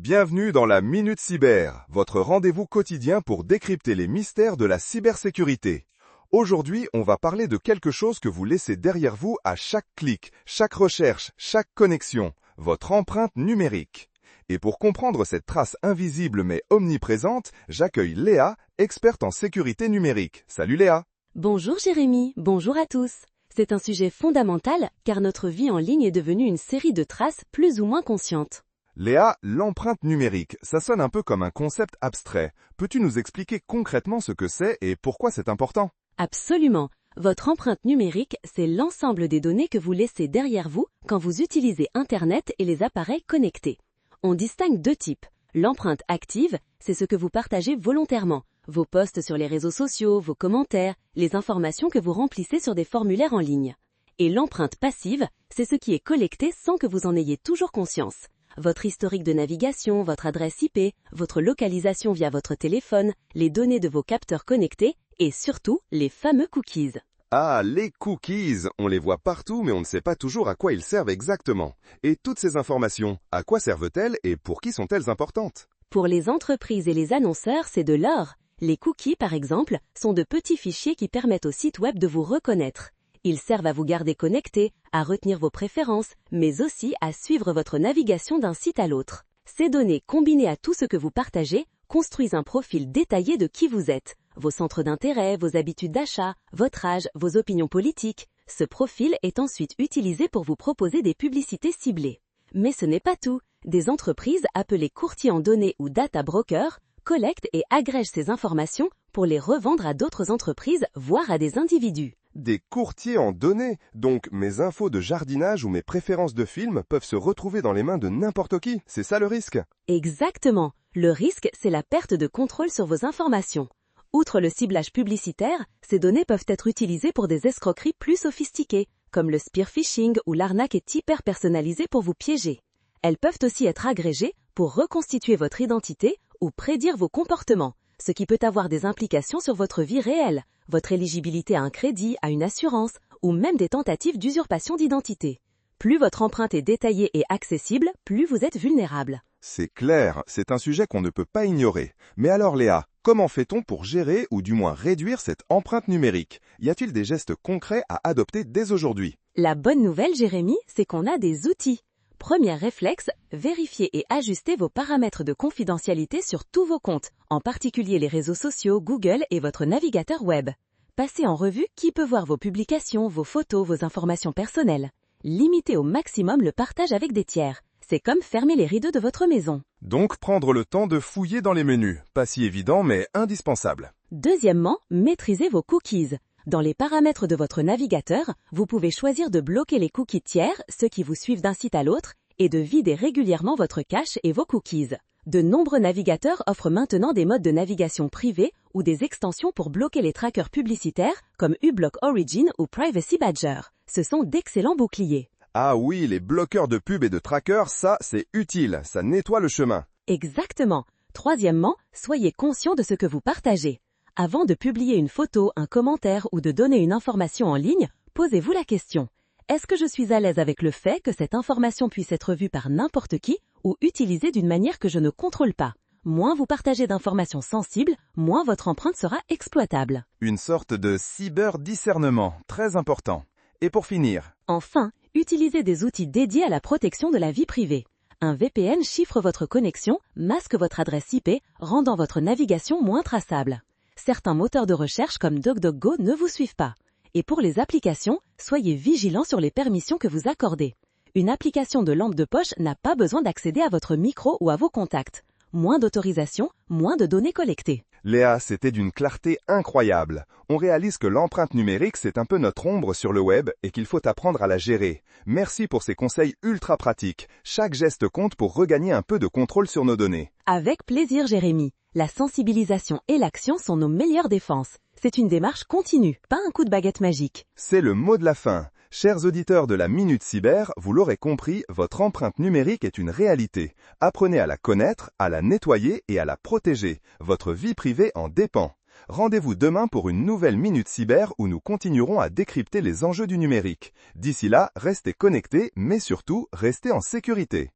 Bienvenue dans la Minute Cyber, votre rendez-vous quotidien pour décrypter les mystères de la cybersécurité. Aujourd'hui, on va parler de quelque chose que vous laissez derrière vous à chaque clic, chaque recherche, chaque connexion, votre empreinte numérique. Et pour comprendre cette trace invisible mais omniprésente, j'accueille Léa, experte en sécurité numérique. Salut Léa! Bonjour Jérémy, bonjour à tous. C'est un sujet fondamental car notre vie en ligne est devenue une série de traces plus ou moins conscientes. Léa, l'empreinte numérique, ça sonne un peu comme un concept abstrait. Peux-tu nous expliquer concrètement ce que c'est et pourquoi c'est important? Absolument. Votre empreinte numérique, c'est l'ensemble des données que vous laissez derrière vous quand vous utilisez Internet et les appareils connectés. On distingue deux types. L'empreinte active, c'est ce que vous partagez volontairement. Vos posts sur les réseaux sociaux, vos commentaires, les informations que vous remplissez sur des formulaires en ligne. Et l'empreinte passive, c'est ce qui est collecté sans que vous en ayez toujours conscience. Votre historique de navigation, votre adresse IP, votre localisation via votre téléphone, les données de vos capteurs connectés et surtout les fameux cookies. Ah, les cookies, on les voit partout mais on ne sait pas toujours à quoi ils servent exactement. Et toutes ces informations, à quoi servent-elles et pour qui sont-elles importantes? Pour les entreprises et les annonceurs, c'est de l'or. Les cookies, par exemple, sont de petits fichiers qui permettent au site web de vous reconnaître. Ils servent à vous garder connecté, à retenir vos préférences, mais aussi à suivre votre navigation d'un site à l'autre. Ces données, combinées à tout ce que vous partagez, construisent un profil détaillé de qui vous êtes. Vos centres d'intérêt, vos habitudes d'achat, votre âge, vos opinions politiques. Ce profil est ensuite utilisé pour vous proposer des publicités ciblées. Mais ce n'est pas tout. Des entreprises, appelées courtiers en données ou data brokers, collectent et agrègent ces informations pour les revendre à d'autres entreprises, voire à des individus. Des courtiers en données, donc mes infos de jardinage ou mes préférences de films peuvent se retrouver dans les mains de n'importe qui, c'est ça le risque? Exactement. Le risque, c'est la perte de contrôle sur vos informations. Outre le ciblage publicitaire, ces données peuvent être utilisées pour des escroqueries plus sophistiquées, comme le spear phishing où l'arnaque est hyper personnalisée pour vous piéger. Elles peuvent aussi être agrégées pour reconstituer votre identité ou prédire vos comportements, ce qui peut avoir des implications sur votre vie réelle, votre éligibilité à un crédit, à une assurance, ou même des tentatives d'usurpation d'identité. Plus votre empreinte est détaillée et accessible, plus vous êtes vulnérable. C'est clair, c'est un sujet qu'on ne peut pas ignorer. Mais alors Léa, comment fait-on pour gérer ou du moins réduire cette empreinte numérique? Y a-t-il des gestes concrets à adopter dès aujourd'hui? La bonne nouvelle, Jérémy, c'est qu'on a des outils. Premier réflexe, vérifiez et ajustez vos paramètres de confidentialité sur tous vos comptes, en particulier les réseaux sociaux, Google et votre navigateur web. Passez en revue qui peut voir vos publications, vos photos, vos informations personnelles. Limitez au maximum le partage avec des tiers. C'est comme fermer les rideaux de votre maison. Donc prendre le temps de fouiller dans les menus, pas si évident mais indispensable. Deuxièmement, maîtrisez vos cookies. Dans les paramètres de votre navigateur, vous pouvez choisir de bloquer les cookies tiers, ceux qui vous suivent d'un site à l'autre, et de vider régulièrement votre cache et vos cookies. De nombreux navigateurs offrent maintenant des modes de navigation privés ou des extensions pour bloquer les trackers publicitaires comme uBlock Origin ou Privacy Badger. Ce sont d'excellents boucliers. Ah oui, les bloqueurs de pub et de trackers, ça c'est utile, ça nettoie le chemin. Exactement. Troisièmement, soyez conscient de ce que vous partagez. Avant de publier une photo, un commentaire ou de donner une information en ligne, posez-vous la question. Est-ce que je suis à l'aise avec le fait que cette information puisse être vue par n'importe qui ou utilisée d'une manière que je ne contrôle pas? Moins vous partagez d'informations sensibles, moins votre empreinte sera exploitable. Une sorte de cyberdiscernement, très important. Et pour finir, Enfin, utilisez des outils dédiés à la protection de la vie privée. Un VPN chiffre votre connexion, masque votre adresse IP, rendant votre navigation moins traçable. Certains moteurs de recherche comme DuckDuckGo ne vous suivent pas. Et pour les applications, soyez vigilants sur les permissions que vous accordez. Une application de lampe de poche n'a pas besoin d'accéder à votre micro ou à vos contacts. Moins d'autorisation, moins de données collectées. Léa, c'était d'une clarté incroyable. On réalise que l'empreinte numérique, c'est un peu notre ombre sur le web et qu'il faut apprendre à la gérer. Merci pour ces conseils ultra pratiques. Chaque geste compte pour regagner un peu de contrôle sur nos données. Avec plaisir, Jérémy. La sensibilisation et l'action sont nos meilleures défenses. C'est une démarche continue, pas un coup de baguette magique. C'est le mot de la fin. Chers auditeurs de la Minute Cyber, vous l'aurez compris, votre empreinte numérique est une réalité. Apprenez à la connaître, à la nettoyer et à la protéger. Votre vie privée en dépend. Rendez-vous demain pour une nouvelle Minute Cyber où nous continuerons à décrypter les enjeux du numérique. D'ici là, restez connectés, mais surtout, restez en sécurité.